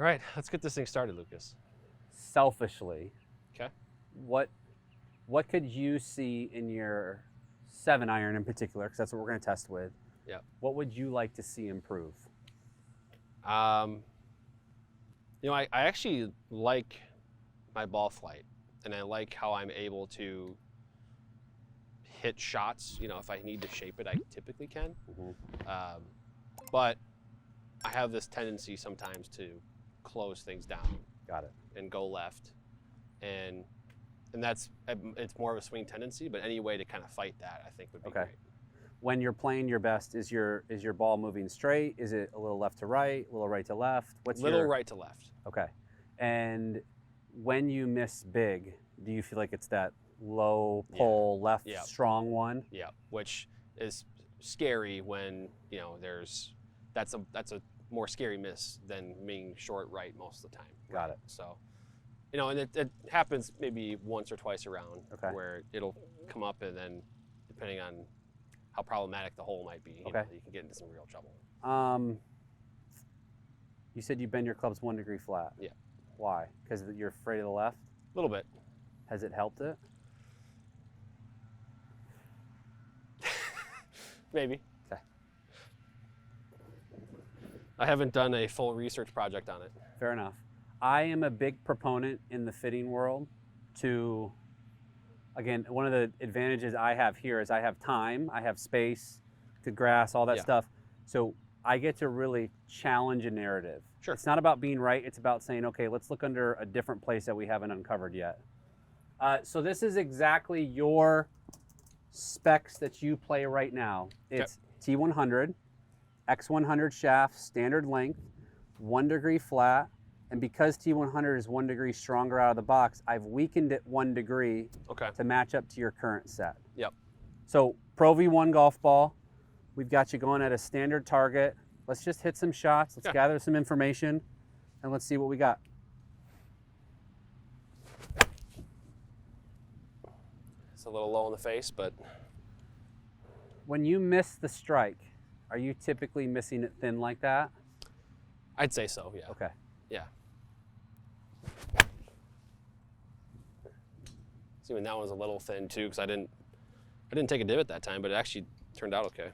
All right, let's get this thing started, Lucas. Selfishly, Okay. what could you see in your 7-iron in particular, because that's what we're going to test with? Yeah. What would you like to see improve? You know, I actually like my ball flight, and I like how I'm able to hit shots. You know, if I need to shape it, I typically can. But I have this tendency sometimes to close things down. Got it. And go left, and it's more of a swing tendency. But any way to kind of fight that, I think would be great. When you're playing your best, is your ball moving straight? Is it a little left to right, a little right to left? Right to left. Okay. And when you miss big, do you feel like it's that low pull left strong one? Yeah, which is scary when, you know, that's a more scary miss than being short right most of the time. Got it. So, you know, and it happens maybe once or twice around where it'll come up, and then depending on how problematic the hole might be, you know, you can get into some real trouble. You said you bend your clubs 1 degree flat. Yeah. Why? Because you're afraid of the left? A little bit. Has it helped it? Maybe. Okay. I haven't done a full research project on it. Fair enough. I am a big proponent in the fitting world to, again, one of the advantages I have here is I have time, I have space to grass, all that stuff. So I get to really challenge a narrative. Sure. It's not about being right, it's about saying, okay, let's look under a different place that we haven't uncovered yet. So this is exactly your specs that you play right now. It's T100, X100 shaft, standard length, 1 degree flat, and because T100 is 1 degree stronger out of the box, I've weakened it 1 degree to match up to your current set. Yep. So Pro V1 golf ball, we've got you going at a standard target. Let's just hit some shots, let's gather some information, and let's see what we got. It's a little low in the face, but... When you miss the strike, are you typically missing it thin like that? I'd say so, yeah. Okay. Yeah. See, when that one was a little thin too, because I didn't take a divot that time, but it actually turned out okay.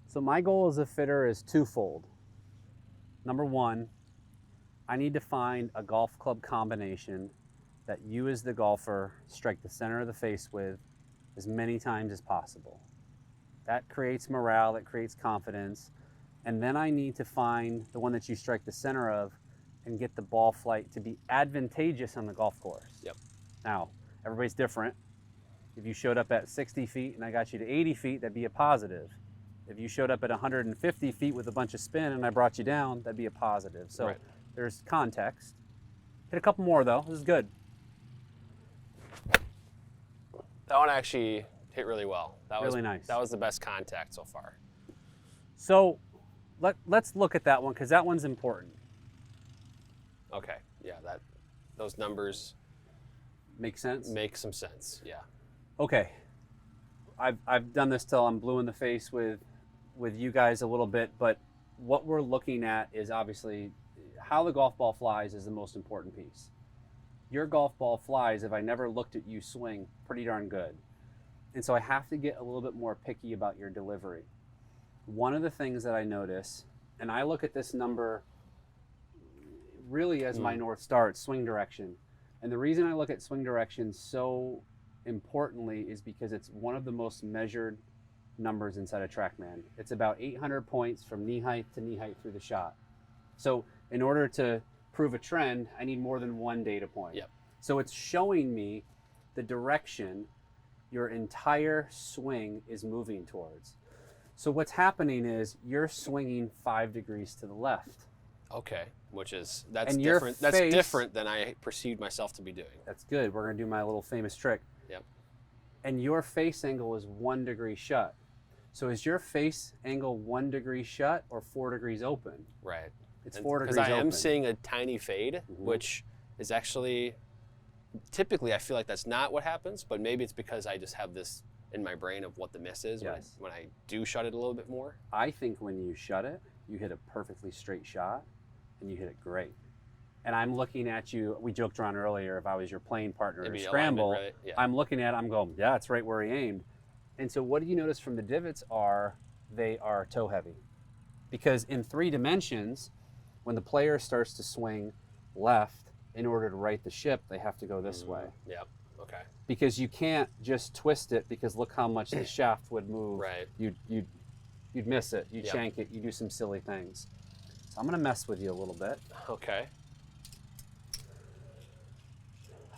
So my goal as a fitter is twofold. Number one, I need to find a golf club combination that you as the golfer strike the center of the face with as many times as possible. That creates morale, that creates confidence. And then I need to find the one that you strike the center of and get the ball flight to be advantageous on the golf course. Yep. Now, everybody's different. If you showed up at 60 feet and I got you to 80 feet, that'd be a positive. If you showed up at 150 feet with a bunch of spin and I brought you down, that'd be a positive. So there's context. Hit a couple more though, this is good. That one actually hit really well. That was really nice. That was the best contact so far. So let's look at that one because that one's important. Okay, yeah, those numbers make sense? Make some sense, yeah. Okay, I've done this till I'm blue in the face with you guys a little bit, but what we're looking at is obviously how the golf ball flies is the most important piece. Your golf ball flies, if I never looked at you swing, pretty darn good. And so I have to get a little bit more picky about your delivery. One of the things that I notice, and I look at this number really as my North Star, it's swing direction. And the reason I look at swing direction so importantly is because it's one of the most measured numbers inside of TrackMan. It's about 800 points from knee height to knee height through the shot. So in order to prove a trend, I need more than one data point. Yep. So it's showing me the direction your entire swing is moving towards. So what's happening is you're swinging 5 degrees to the left. Okay, that's different. That's different than I perceived myself to be doing. That's good. We're going to do my little famous trick. Yep. And your face angle is 1 degree shut. So is your face angle 1 degree shut or 4 degrees open? Right. It's 4 degrees open. Because I am seeing a tiny fade, which is actually, typically I feel like that's not what happens, but maybe it's because I just have this in my brain of what the miss is Yes. when I do shut it a little bit more. I think when you shut it, you hit a perfectly straight shot and you hit it great. And I'm looking at you, we joked around earlier, if I was your playing partner in a scramble, right? Yeah. I'm looking at it, I'm going, yeah, it's right where he aimed. And so what do you notice from the divots are, they are toe heavy. Because in 3 dimensions, when the player starts to swing left, in order to right the ship, they have to go this way. Yeah. Okay. Because you can't just twist it, because look how much the shaft would move. Right. You'd miss it, you'd shank it, you do some silly things. So I'm gonna mess with you a little bit. Okay.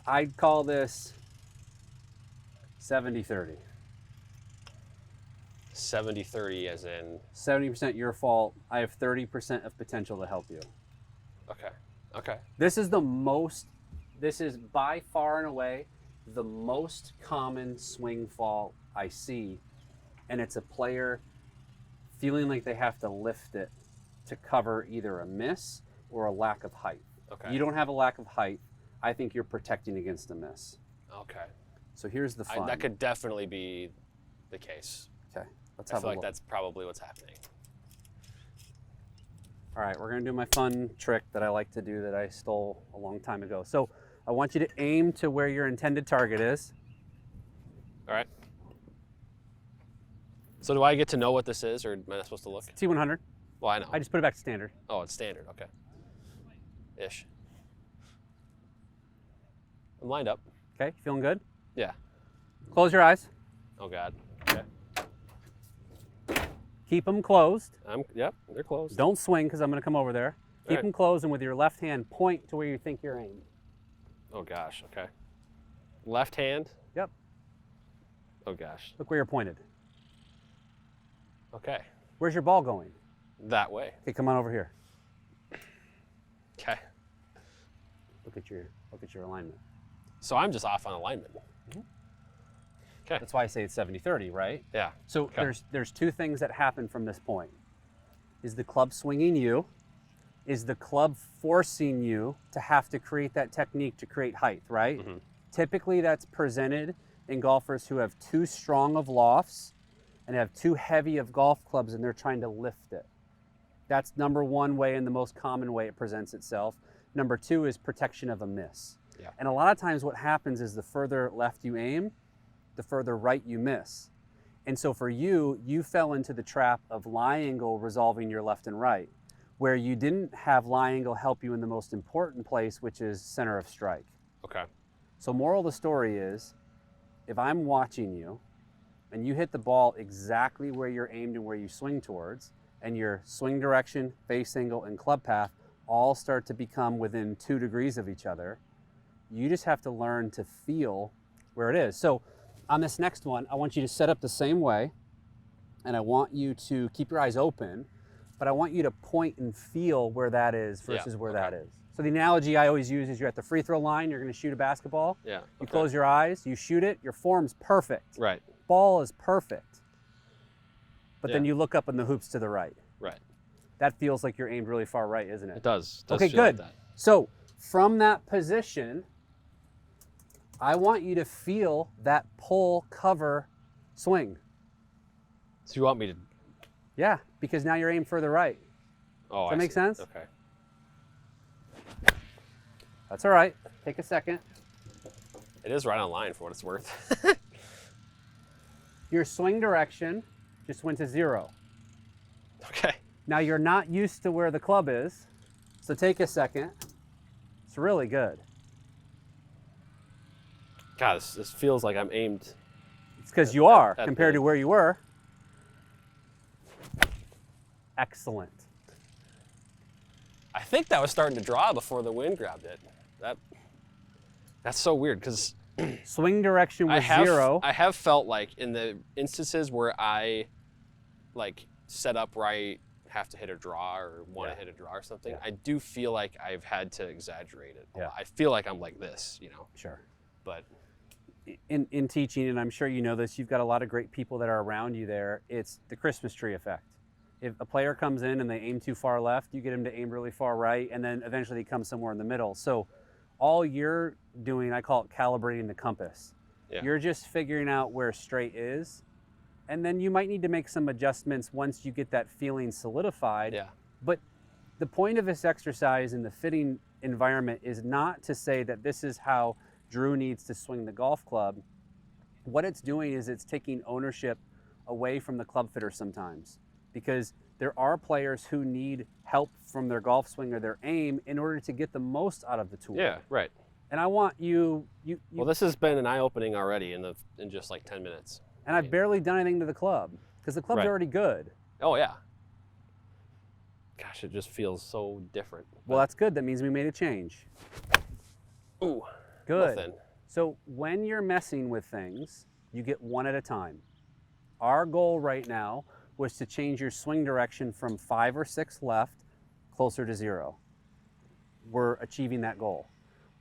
I'd call this 70-30. 70-30 as in? 70% your fault. I have 30% of potential to help you. Okay. Okay. This is by far and away the most common swing fault I see. And it's a player feeling like they have to lift it to cover either a miss or a lack of height. Okay. You don't have a lack of height. I think you're protecting against a miss. Okay. So here's the fun. That could definitely be the case. Okay. Let's I have feel a like look. that's probably what's happening. All right, we're gonna do my fun trick that I like to do that I stole a long time ago. So I want you to aim to where your intended target is. All right. So do I get to know what this is, or am I not supposed to look? T100. Well, I know. I just put it back to standard. Oh, it's standard. Okay. Ish. I'm lined up. Okay, feeling good? Yeah. Close your eyes. Oh God. Okay. Keep them closed. Yep. They're closed. Don't swing, because I'm gonna come over there. Keep right. them closed, and with your left hand, point to where you think you're aimed. Oh gosh. Okay. Left hand. Yep. Oh gosh. Look where you're pointed. Okay. Where's your ball going? That way. Okay, come on over here. Okay. Look at your alignment. So I'm just off on alignment. Okay. That's why I say it's 70-30, right? Yeah. So Okay. there's 2 things that happen from this point. Is the club swinging you? Is the club forcing you to have to create that technique to create height, right? Mm-hmm. Typically that's presented in golfers who have too strong of lofts and have too heavy of golf clubs, and they're trying to lift it. That's number 1 way and the most common way it presents itself. Number 2 is protection of a miss. Yeah. And a lot of times what happens is the further left you aim, the further right you miss. And so for you, you fell into the trap of lie angle resolving your left and right, where you didn't have lie angle help you in the most important place, which is center of strike. Okay. So moral of the story is, if I'm watching you and you hit the ball exactly where you're aimed and where you swing towards, and your swing direction, face angle, and club path all start to become within 2 degrees of each other, you just have to learn to feel where it is. So on this next one, I want you to set up the same way, and I want you to keep your eyes open, but I want you to point and feel where that is versus where that is. So the analogy I always use is you're at the free throw line, you're gonna shoot a basketball. Yeah. You close your eyes, you shoot it, your form's perfect. Right. Ball is perfect. But then Yeah. you look up and the hoop's to the right. Right. That feels like you're aimed really far right, isn't it? It does. Okay, feel like good. that. So from that position, I want you to feel that pull, cover, swing. So you want me to? Yeah, because now you're aimed further right. Oh, Does that make sense? Okay. That's all right. Take a second. It is right on line for what it's worth. Your swing direction just went to 0. Okay. Now you're not used to where the club is, so take a second. It's really good. God, this feels like I'm aimed. It's because you are at compared the- to where you were. Excellent. I think that was starting to draw before the wind grabbed it. That's so weird because Swing direction was 0. I have felt like in the instances where I like set up where I have to hit a draw or want to hit a draw or something, I do feel like I've had to exaggerate it. Yeah. I feel like I'm like this, Sure. but In teaching, and I'm sure you know this, you've got a lot of great people that are around you there. It's the Christmas tree effect. If a player comes in and they aim too far left, you get them to aim really far right, and then eventually they come somewhere in the middle. So all you're doing, I call it calibrating the compass. Yeah. You're just figuring out where straight is. And then you might need to make some adjustments once you get that feeling solidified. Yeah. But the point of this exercise in the fitting environment is not to say that this is how Drew needs to swing the golf club. What it's doing is it's taking ownership away from the club fitter sometimes, because there are players who need help from their golf swing or their aim in order to get the most out of the tool. Yeah, right. And I want you Well, this has been an eye-opening already in just like 10 minutes. and I've barely done anything to the club because the club's Right. already good. Oh, yeah. Gosh, it just feels so different. Well, that's good. That means we made a change. Ooh, Good. nothing. So when you're messing with things, you get one at a time. Our goal right now was to change your swing direction from 5 or 6 left closer to 0. We're achieving that goal.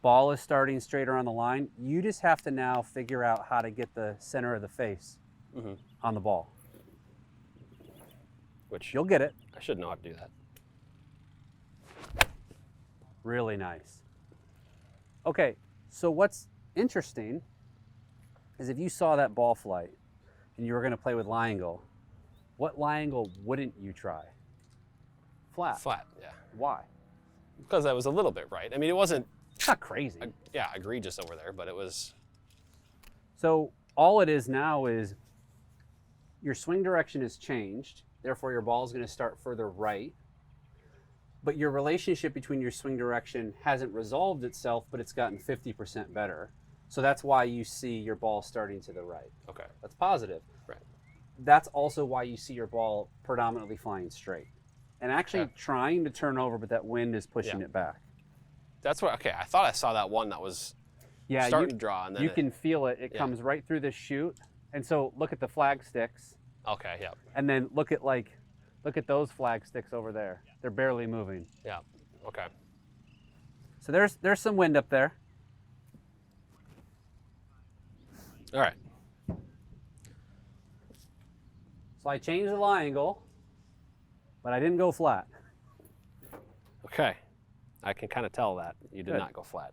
Ball is starting straighter on the line. You just have to now figure out how to get the center of the face on the ball. Which You'll get it. I should know how to do that. Really nice. Okay, so what's interesting is if you saw that ball flight and you were going to play with lie angle, what lie angle wouldn't you try? Flat. Flat, yeah. Why? Because that was a little bit right. I mean, it wasn't, It's not crazy. yeah, egregious over there, but it was. So all it is now is your swing direction has changed. Therefore, your ball is going to start further right. But your relationship between your swing direction hasn't resolved itself, but it's gotten 50% better. So that's why you see your ball starting to the right. Okay. That's positive. Right. That's also why you see your ball predominantly flying straight and actually Okay. trying to turn over, but that wind is pushing Yeah. it back. That's what, okay, I thought I saw that one that was Yeah, starting to draw. And then you can feel it. It yeah. comes right through the chute. And so look at the flag sticks. Okay, yeah. And then look at those flag sticks over there. They're barely moving. Yeah, okay. So there's some wind up there. All right. So I changed the lie angle, but I didn't go flat. Okay. I can kind of tell that you did Good. not go flat.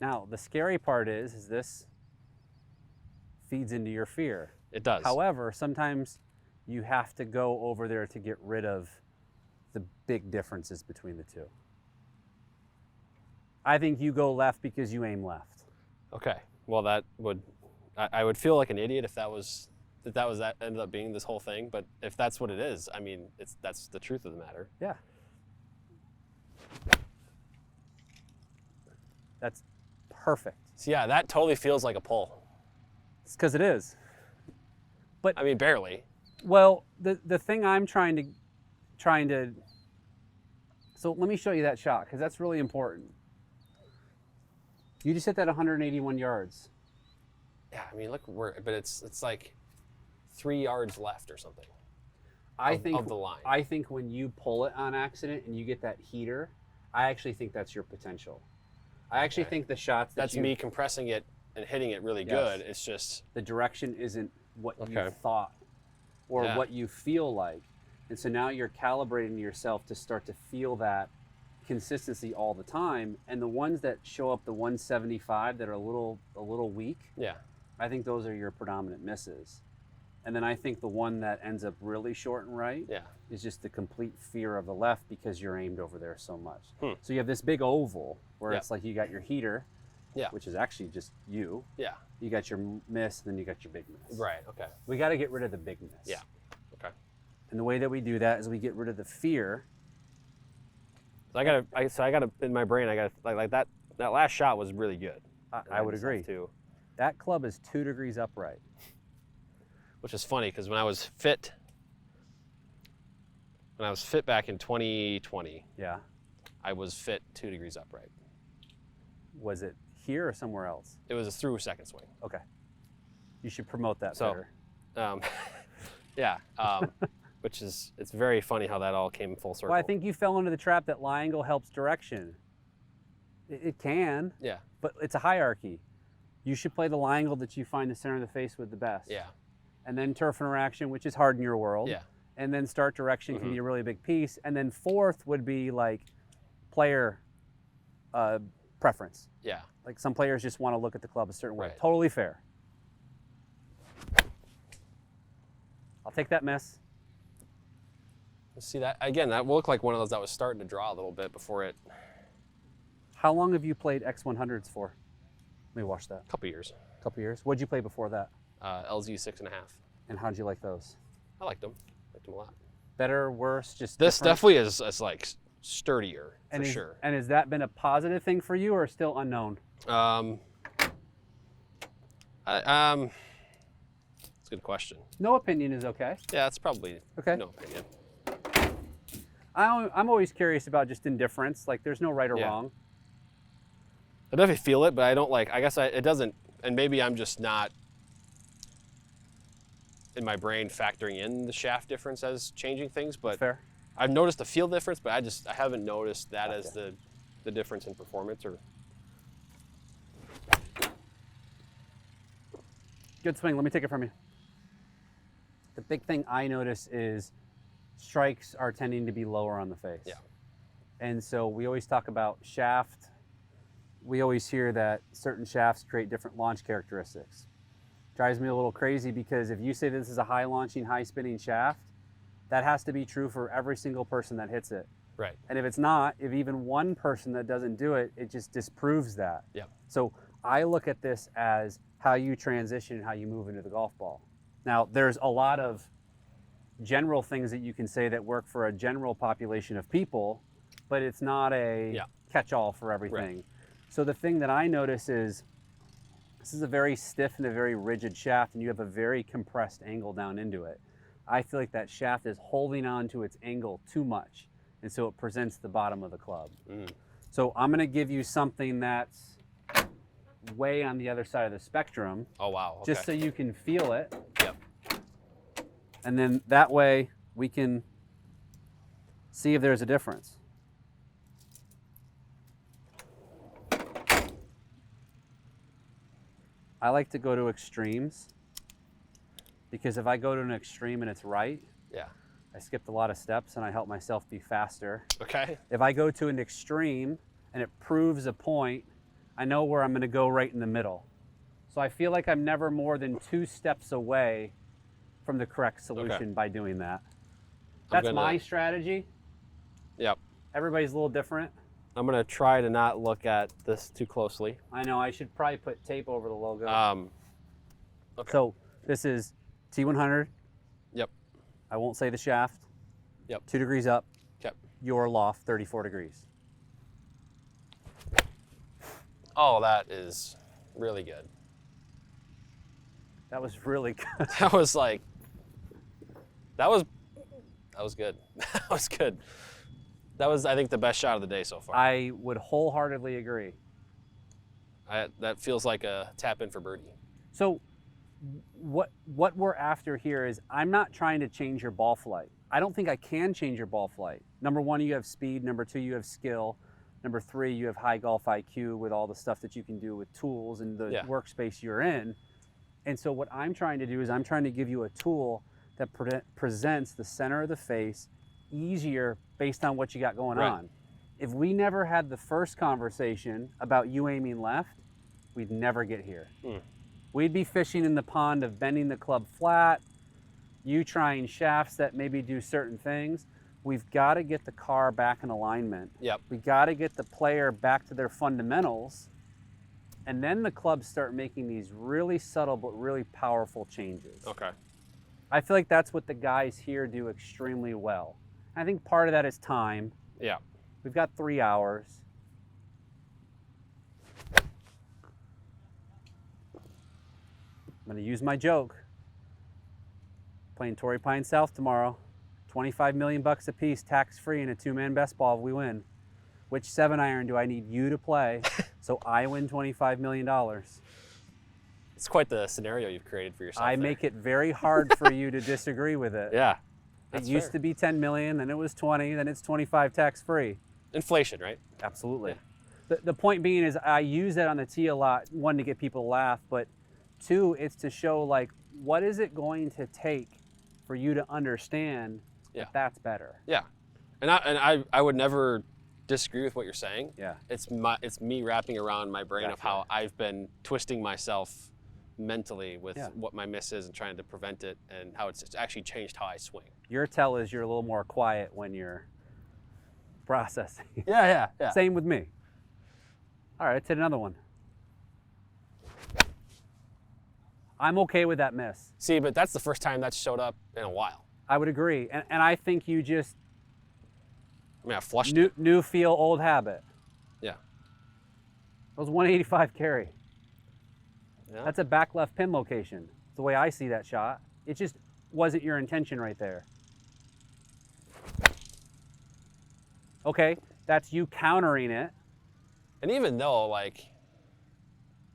Now, the scary part is this feeds into your fear. It does. However, sometimes you have to go over there to get rid of the big differences between the two. I think you go left because you aim left. Okay. Well, that would, I would feel like an idiot if that ended up being this whole thing. But if that's what it is, I mean, that's the truth of the matter. Yeah. That's perfect. So yeah, that totally feels like a pull. It's because it is. I mean, barely. Well, the thing I'm trying to, so let me show you that shot because that's really important. You just hit that 181 yards. Yeah, I mean, look, but it's like 3 yards left or something. I think of the line. I think when you pull it on accident and you get that heater, I actually think that's your potential. I actually Okay. think the shots That's me compressing it and hitting it really Yes. good. It's just, the direction isn't what you Okay. thought or Yeah. what you feel like. And so now you're calibrating yourself to start to feel that consistency all the time. And the ones that show up the 175 that are a little weak, yeah. I think those are your predominant misses. And then I think the one that ends up really short and right Yeah. is just the complete fear of the left because you're aimed over there so much. Hmm. So you have this big oval where Yeah. it's like you got your heater, Yeah. which is actually just you. Yeah. You got your miss, and then you got your big miss. Right. Okay. We got to get rid of the big miss. Yeah. Okay. And the way that we do that is we get rid of the fear. So I gotta in my brain. I got like that. That last shot was really good. I would agree. Too. That club is 2 degrees upright. Which is funny because when I was fit back in 2020, Yeah. I was fit 2 degrees upright. Was it here or somewhere else? It was a through second swing. Okay. You should promote that So, better. Yeah, which is, it's very funny how that all came full circle. Well, I think you fell into the trap that lie angle helps direction. It can, Yeah, but it's a hierarchy. You should play the lie angle that you find the center of the face with the best. yeah, And then turf interaction, which is hard in your world. yeah, And then start direction can be a really big piece. And then fourth would be like player preference. yeah. Like some players just want to look at the club a certain way. Right. Totally fair. I'll take that miss. Let's see that again. That will look like one of those that was starting to draw a little bit before it. How long have you played X100s for? Let me watch that. A couple years. A couple years. What'd you play before that? LZ 6.5. And how'd you like those? I liked them. Liked them a lot. Better, worse, just This different? definitely is like sturdier for sure. And has that been a positive thing for you or still unknown? It's a good question. No opinion is okay. Yeah, that's probably Okay. no opinion. I'm always curious about just indifference. Like there's no right or wrong. I definitely feel it, but I don't like, I guess it doesn't, and maybe I'm just not in my brain factoring in the shaft difference as changing things, but Fair. I've noticed the feel difference, but I haven't noticed that as the difference in performance or. Good swing. Let me take it from you. The big thing I notice is strikes are tending to be lower on the face. Yeah. And so we always talk about shaft. We always hear that certain shafts create different launch characteristics. Drives me a little crazy because if you say this is a high launching, high spinning shaft, that has to be true for every single person that hits it. Right. And if it's not, if even one person that doesn't do it, it just disproves that. Yeah. So I look at this as how you transition, how you move into the golf ball. Now, there's a lot of general things that you can say that work for a general population of people, but it's not a catch-all for everything. Right. So the thing that I notice is this is a very stiff and a very rigid shaft, and you have a very compressed angle down into it. I feel like that shaft is holding on to its angle too much, and so it presents the bottom of the club. So I'm going to give you something that's way on the other side of the spectrum. Oh, wow. Okay. Just so you can feel it. Yep. And then that way we can see if there's a difference. I like to go to extremes because if I go to an extreme and it's right, I skipped a lot of steps and I help myself be faster. Okay. If I go to an extreme and it proves a point, I know where I'm going to go right in the middle. So I feel like I'm never more than 2 steps away from the correct solution by doing that. That's my strategy. Yep. Everybody's a little different. I'm going to try to not look at this too closely. I know, I should probably put tape over the logo. Okay. So this is T100. Yep. I won't say the shaft. Yep. 2 degrees up. Okay. Your loft, 34 degrees. Oh, that is really good. That was really good. That was like, that was good. That was good. That was, I think, the best shot of the day so far. I would wholeheartedly agree. That feels like a tap in for birdie. So what we're after here is I'm not trying to change your ball flight. I don't think I can change your ball flight. Number 1, you have speed. Number 2, you have skill. Number 3, you have high golf IQ with all the stuff that you can do with tools and the workspace you're in. And so what I'm trying to do is I'm trying to give you a tool that presents the center of the face easier based on what you got going on. If we never had the first conversation about you aiming left, we'd never get here. We'd be fishing in the pond of bending the club flat, you trying shafts that maybe do certain things. We've got to get the car back in alignment. Yep. We got to get the player back to their fundamentals, and then the clubs start making these really subtle but really powerful changes. Okay. I feel like that's what the guys here do extremely well. I think part of that is time. Yeah. We've got 3 hours. I'm going to use my joke. Playing Torrey Pine South tomorrow. 25 million bucks a piece, tax-free, in a 2-man best ball if we win. Which 7-iron do I need you to play so I win $25 million? It's quite the scenario you've created for yourself. I make it very hard for you to disagree with it. Yeah. It used to be 10 million, then it was 20, then it's 25 tax-free. Inflation, right? Absolutely. Yeah. The point being is I use that on the tee a lot, 1, to get people to laugh, but 2, it's to show like, what is it going to take for you to understand that that's better? Yeah. And I would never disagree with what you're saying. Yeah. It's me wrapping around my brain of how I've been twisting myself mentally with Yeah. what my miss is and trying to prevent it, and how it's actually changed how I swing. Your tell is you're a little more quiet when you're processing. Yeah. Same with me. All right, let's hit another one. I'm okay with that miss. See, but that's the first time that's showed up in a while. I would agree. And I think you just I mean, I flushed it. new feel, old habit. Yeah. That was 185 carry. Yeah. That's a back left pin location. It's the way I see that shot. It just wasn't your intention right there. Okay, that's you countering it. And even though, like,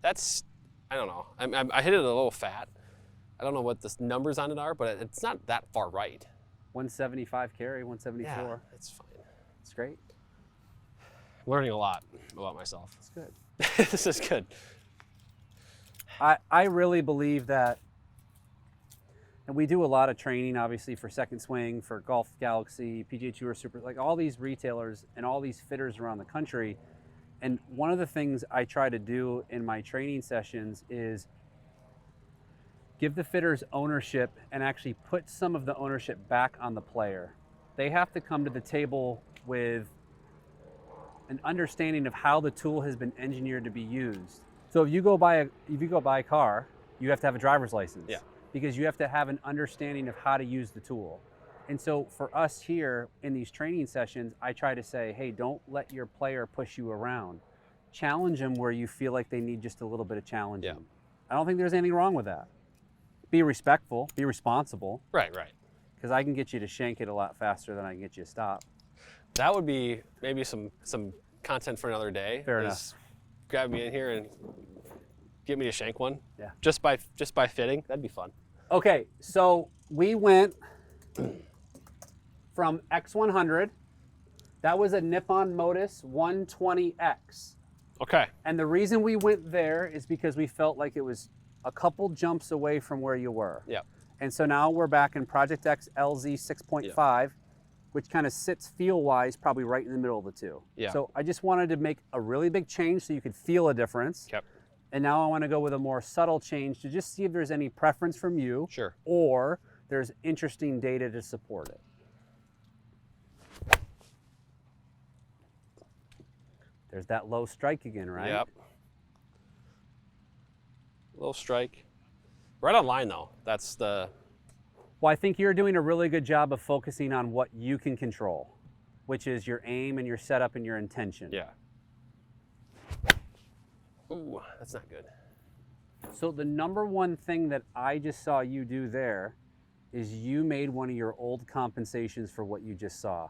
that's, I don't know. I hit it a little fat. I don't know what the numbers on it are, but it's not that far right. 175 carry, 174. Yeah, it's fine. It's great. I'm learning a lot about myself. It's good. This is good. I really believe that, and we do a lot of training, obviously, for Second Swing, for Golf Galaxy, PGA Tour Super, like all these retailers and all these fitters around the country. And one of the things I try to do in my training sessions is give the fitters ownership and actually put some of the ownership back on the player. They have to come to the table with an understanding of how the tool has been engineered to be used. So if you go buy a car, you have to have a driver's license. Yeah. Because you have to have an understanding of how to use the tool. And so for us here in these training sessions, I try to say, hey, don't let your player push you around. Challenge them where you feel like they need just a little bit of challenging. Yeah. I don't think there's anything wrong with that. Be respectful, be responsible, Right. because I can get you to shank it a lot faster than I can get you to stop. That would be maybe some content for another day. Fair is enough. Grab me in here and get me to shank one. Yeah. Just by fitting, that'd be fun. Okay, so we went from X100. That was a Nippon Modus 120X. Okay. And the reason we went there is because we felt like it was a couple jumps away from where you were. Yeah. And so now we're back in Project X LZ 6.5, which kind of sits feel-wise probably right in the middle of the two. Yeah. So I just wanted to make a really big change so you could feel a difference. Yep. And now I want to go with a more subtle change to just see if there's any preference from you. Sure. Or there's interesting data to support it. There's that low strike again, right? Yep. Little strike. Right on line though. That's the. Well, I think you're doing a really good job of focusing on what you can control, which is your aim and your setup and your intention. Yeah. Ooh, that's not good. So the number one thing that I just saw you do there is you made one of your old compensations for what you just saw.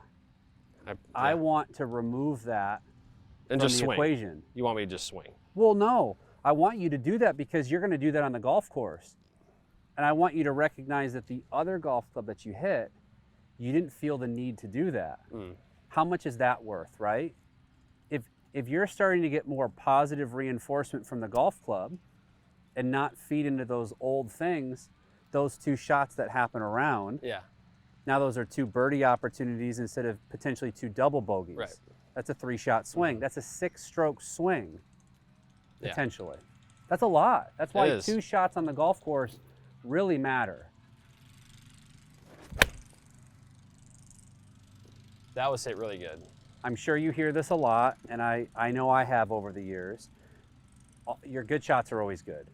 I want to remove that and from just the swing. equation. You want me to just swing? Well, no. I want you to do that because you're going to do that on the golf course. And I want you to recognize that the other golf club that you hit, you didn't feel the need to do that. How much is that worth, right? If you're starting to get more positive reinforcement from the golf club and not feed into those old things, those two shots that happen around, Yeah. now those are two birdie opportunities instead of potentially two double bogeys. Right. That's a 3-shot swing. That's a 6-stroke swing, Yeah. potentially. That's a lot. That's why It is. 2 shots on the golf course really matter. That was hit really good. I'm sure you hear this a lot, and I know I have over the years. Your good shots are always good.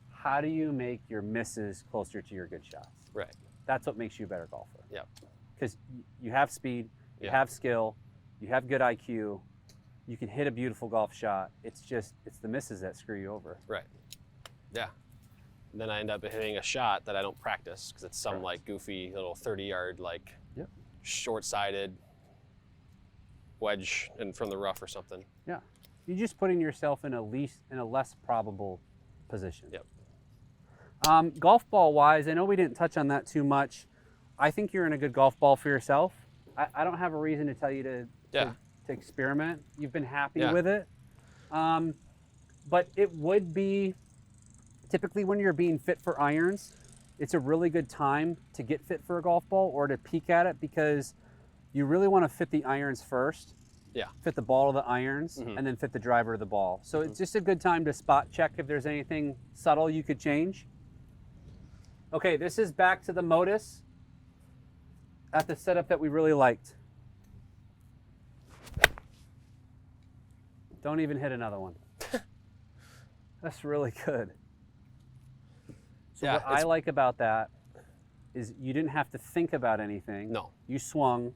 How do you make your misses closer to your good shots? Right. That's what makes you a better golfer. Yep. Because you have speed, you have skill, you have good IQ, you can hit a beautiful golf shot. It's the misses that screw you over. Right. Yeah. And then I end up hitting a shot that I don't practice because it's some like goofy little 30-yard like short-sided wedge in from the rough or something. Yeah. You're just putting yourself in a less probable position. Yep. Golf ball wise, I know we didn't touch on that too much. I think you're in a good golf ball for yourself. I don't have a reason to tell you to experiment. You've been happy with it. But it would be, typically when you're being fit for irons, it's a really good time to get fit for a golf ball or to peek at it because you really want to fit the irons first Yeah. fit the ball to the irons, Mhm. and then fit the driver to the ball. So it's just a good time to spot check if there's anything subtle you could change. Okay, this is back to the Modus at the setup that we really liked. Don't even hit another one. That's really good. So Yeah, what I like about that is you didn't have to think about anything. No. You swung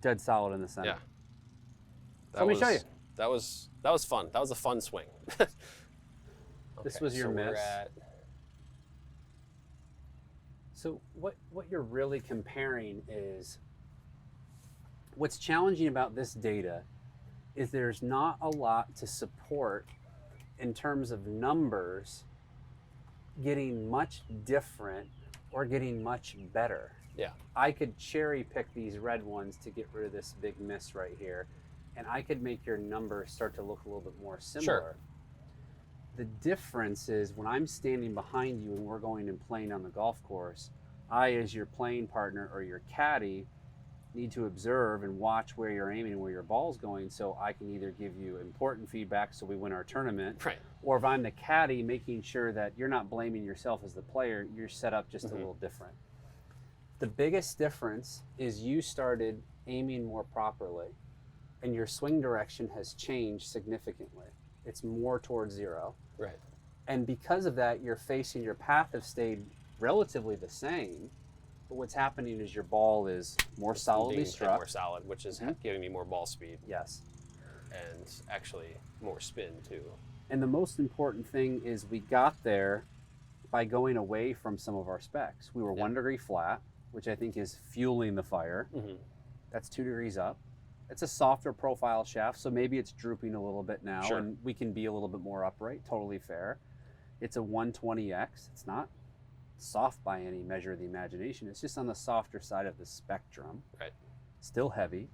dead solid in the center. Yeah. So let me show you. That was fun. That was a fun swing. This Okay, was your so we're miss. at- So what you're really comparing is, what's challenging about this data is there's not a lot to support in terms of numbers getting much different or getting much better. Yeah. I could cherry pick these red ones to get rid of this big miss right here, and I could make your numbers start to look a little bit more similar. Sure. The difference is when I'm standing behind you and we're going and playing on the golf course, I, as your playing partner or your caddy, need to observe and watch where you're aiming and where your ball's going, so I can either give you important feedback so we win our tournament, Right. or if I'm the caddy, making sure that you're not blaming yourself as the player, you're set up just a little different. The biggest difference is you started aiming more properly, and your swing direction has changed significantly. It's more towards zero. Right. And because of that, your face and your path have stayed relatively the same. But what's happening is your ball is more solidly Being struck. more solid, which is giving me more ball speed Yes. and actually more spin too. And the most important thing is we got there by going away from some of our specs. We were 1 degree flat, which I think is fueling the fire. That's 2 degrees up. It's a softer profile shaft, so maybe it's drooping a little bit now, Sure. and we can be a little bit more upright. Totally fair. It's a 120X. It's not soft by any measure of the imagination. It's just on the softer side of the spectrum. Right. Still heavy.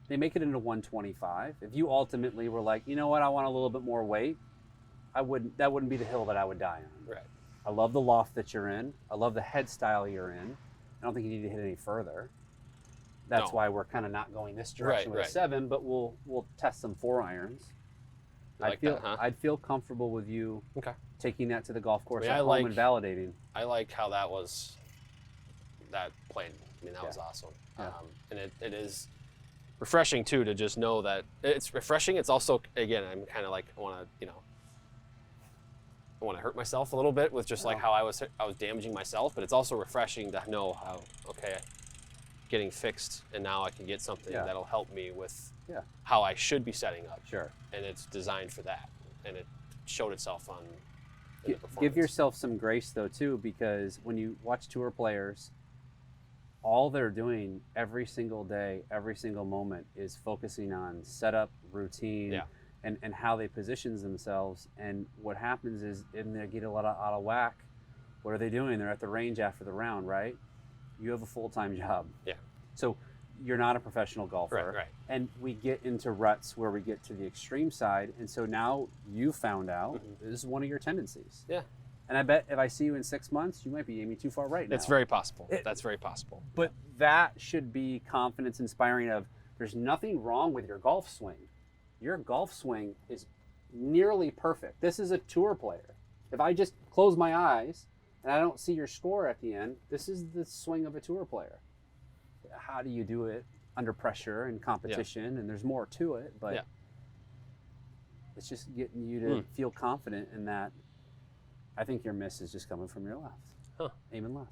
They make it into 125. If you ultimately were like, you know what, I want a little bit more weight, that wouldn't be the hill that I would die on. Right. I love the loft that you're in. I love the head style you're in. I don't think you need to hit any further. That's No. why we're kind of not going this direction with a 7, but we'll test some 4 irons. You like that, huh? I'd feel comfortable with you Okay. taking that to the golf course I mean, at home and validating. I like how that played. I mean, that was awesome. Yeah. And it is refreshing too to just know that it's refreshing. It's also, again, I'm kind of like, I want to hurt myself a little bit with just like how I was damaging myself, but it's also refreshing to know how, okay, getting fixed, and now I can get something that'll help me with how I should be setting up. Sure. And it's designed for that, and it showed itself on in the performance. Give yourself some grace though too, because when you watch tour players, all they're doing every single day, every single moment is focusing on setup, routine, and how they position themselves. And what happens is, if they get a lot out of whack, what are they doing? They're at the range after the round, right? You have a full-time job. Yeah. So you're not a professional golfer. Right, right. And we get into ruts where we get to the extreme side. And so now you found out this is one of your tendencies. Yeah. And I bet if I see you in 6 months, you might be aiming too far right now. It's very possible. That's very possible. But that should be confidence inspiring of, there's nothing wrong with your golf swing. Your golf swing is nearly perfect. This is a tour player. If I just close my eyes and I don't see your score at the end, this is the swing of a tour player. How do you do it under pressure and competition? And there's more to it, but it's just getting you to feel confident in that. I think your miss is just coming from your left. Aiming left.